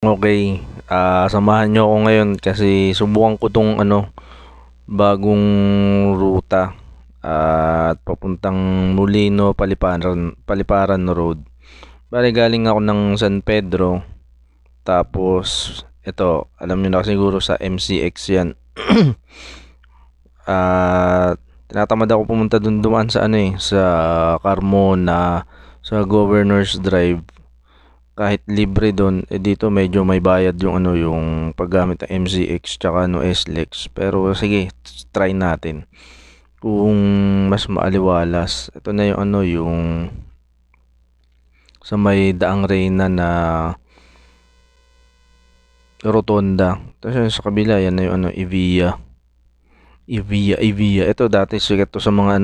Okay, samahan niyo ako ngayon kasi subukan ko 'tong bagong ruta at papuntang Molino, Paliparan Road. Bale galing ako ng San Pedro, tapos ito, alam niyo na siguro sa MCX 'yan. Tinatamad ako pumunta dun, dumaan sa sa Carmona, sa Governor's Drive. Kahit libre dun, dito medyo may bayad yung yung paggamit ng MCX tsaka SLEX. Pero sige, try natin. Kung mas maaliwalas, ito na yung yung sa may Daang Reyna na rotonda. Tapos yun sa kabila, yan na yung Evia. Evia. Ito dati sikat to sa mga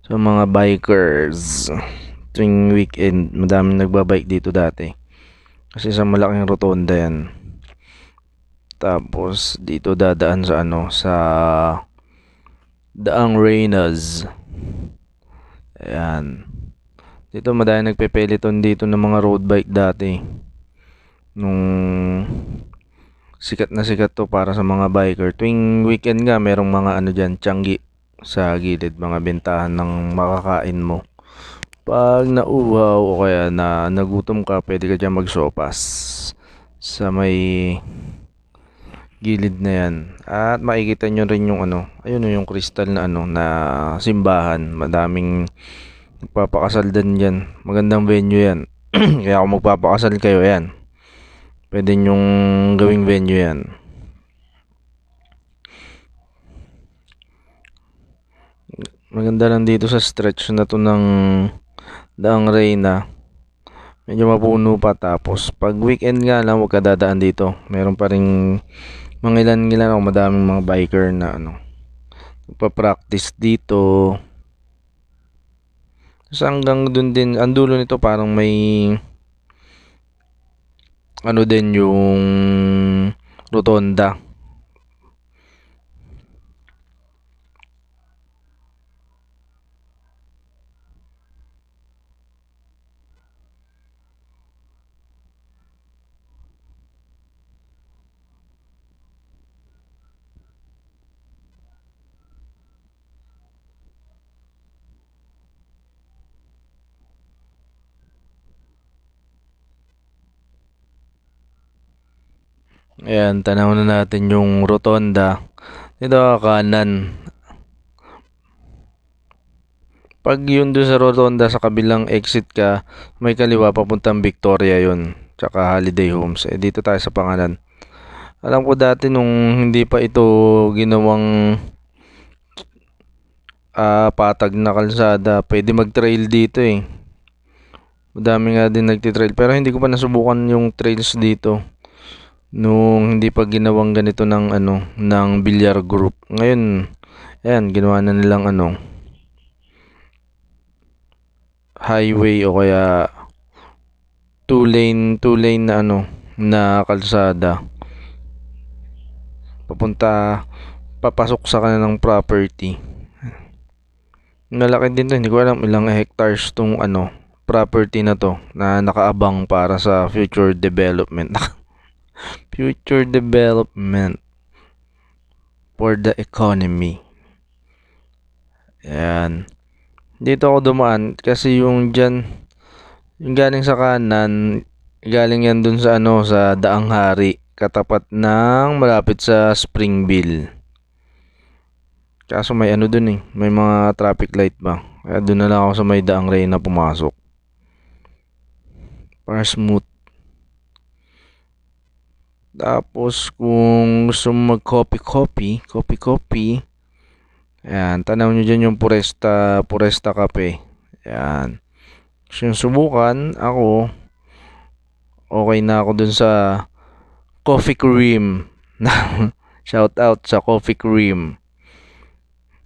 sa mga bikers. Tuwing weekend, madaming nagbabike dito dati. Kasi sa malaking rotonda yan. Tapos dito dadaan sa sa Daang Reynas. Ayan. Dito madami nagpepeliton dito ng mga road bike dati. Nung sikat to para sa mga biker. Tuwing weekend nga, merong mga dyan, tiyanggi sa gilid, mga bentahan ng makakain mo. Pag nauhaw o kaya na nagutom ka, pwede ka dyan magsopas sa may gilid na yan. At makikita nyo rin yung ayun yung crystal na na simbahan. Madaming nagpapakasal din dyan. Magandang venue yan. Kaya kung magpapakasal kayo, yan, pwede nyong gawing venue yan. Maganda lang dito sa stretch na to ng Daang Reyna. Medyo mapuno pa, tapos pag weekend nga lang huwag ka dadaan dito. Meron pa ring mga ilan o madaming mga biker na nagpa-practice dito. Tapos hanggang dun din, ang dulo nito parang may din yung rotonda. Ayan, tanaw na natin yung rotonda. Dito kanan. Pag yun doon sa rotonda, sa kabilang exit ka, may kaliwa papuntang Victoria yun. Tsaka Holiday Homes. Dito tayo sa pangalan. Alam ko dati nung hindi pa ito ginawang patag na kalsada, pwede mag-trail dito eh. Madami nga din nagtitrail, pero hindi ko pa nasubukan yung trails dito nung hindi pa ginawang ganito ng ng Bilyar Group. Ngayon, ayan, ginawa na nilang highway o kaya two lane na na kalsada. Papasok sa kanilang property. Malaki din to, hindi ko alam ilang hectares tong property na to na nakaabang para sa future development. Future development for the economy. Ayan. Dito ako dumaan kasi yung dyan, yung galing sa kanan, galing yan dun sa sa Daang Hari, katapat ng malapit sa Springville. Kaso may dun eh, may mga traffic light ba. Kaya dun na lang ako sa may Daang Reyna pumasok. Para smooth. Tapos kung gusto mo mag coffee, ayan, tanaw nyo dyan yung Puresta Cafe. Ayan. Gusto yung subukan, ako, okay na ako dun sa Coffee Cream. Shout out sa Coffee Cream.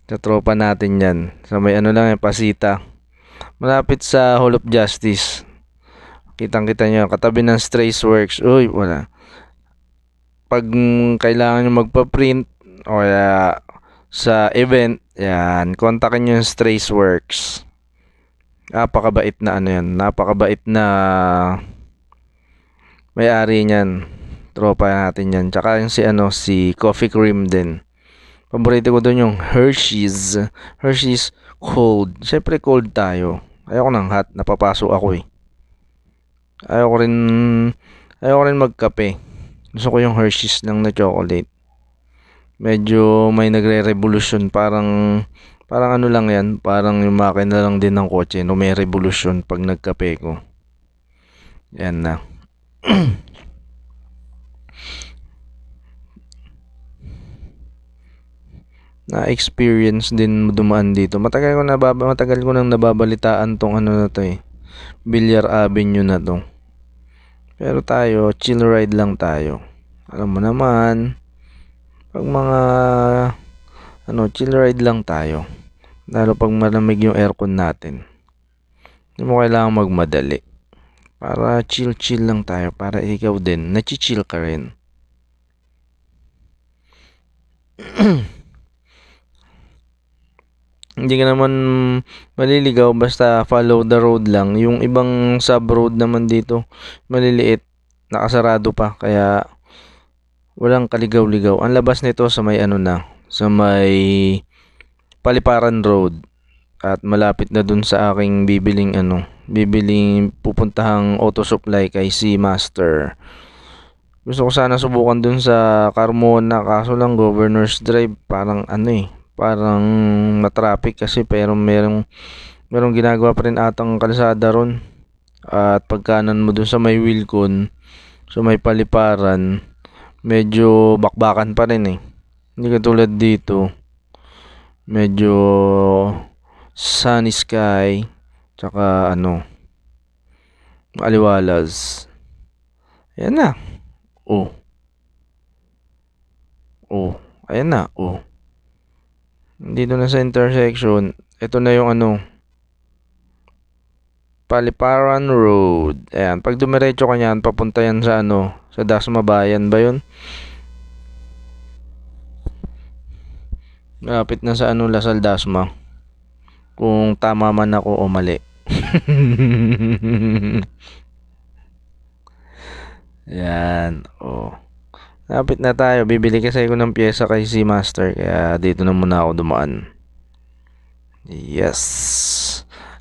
Sa tropa natin yan. Sa may lang Pasita. Malapit sa Hall of Justice. Kitang-kita nyo, katabi ng Strays Works. Uy, wala. Pag kailangan nyo magpa-print o kaya sa event, yan, kontakin nyo yung Strays Works. Napakabait na yan. Napakabait na May-ari niyan. Tropa natin yan. Tsaka yung si Coffee Cream din. Paborito ko doon yung Hershey's. Hershey's cold. Siyempre cold tayo. Ayoko ng hot. Napapaso ako eh. Ayoko rin, ayoko rin magkape. Gusto ko yung Hershey's lang na chocolate. Medyo may nagre-revolution. Parang ano lang yan. Parang yung makina lang din ng kotse. No, may revolution pag nagkape ko. Yan na. Na-experience din dumaan dito. Matagal ko nang nababalitaan tong ano na to eh. Villar Avenue na to. Pero tayo, chill ride lang tayo. Alam mo naman, pag mga chill ride lang tayo. Lalo pag malamig yung aircon natin. Hindi mo kailangan magmadali. Para chill lang tayo. Para ikaw din, nachichill ka rin. Hindi ka naman maliligaw basta follow the road lang. Yung ibang sub-road naman dito, maliliit, nakasarado pa. Kaya walang kaligaw-ligaw. Ang labas nito sa may sa may Paliparan Road. At malapit na dun sa aking bibiling pupuntahang auto supply kay Seamaster. Gusto ko sana subukan dun sa Carmona, kaso lang Governor's Drive, parang matraffic kasi, pero merong ginagawa pa rin atang kalsada ron. At pagkanan mo dun sa may Wilcon, sa may Paliparan, medyo bakbakan pa rin eh. Hindi katulad dito, medyo sunny sky, tsaka aliwalas. Ayan na. Ayan na. Dito na sa intersection, ito na yung Paliparan Road. Ayan, pag dumiretso ka niyan, papunta yan sa sa Dasma Bayan ba yun? Malapit na sa Lasal Dasma. Kung tama man ako o mali. Yan, Lapit na tayo. Bibili kasi ako ng pyesa kay Seamaster. Kaya dito na muna ako dumaan. Yes.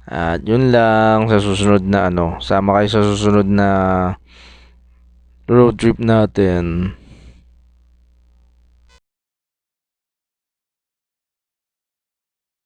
At yun lang sa susunod na sama kayo sa susunod na road trip natin.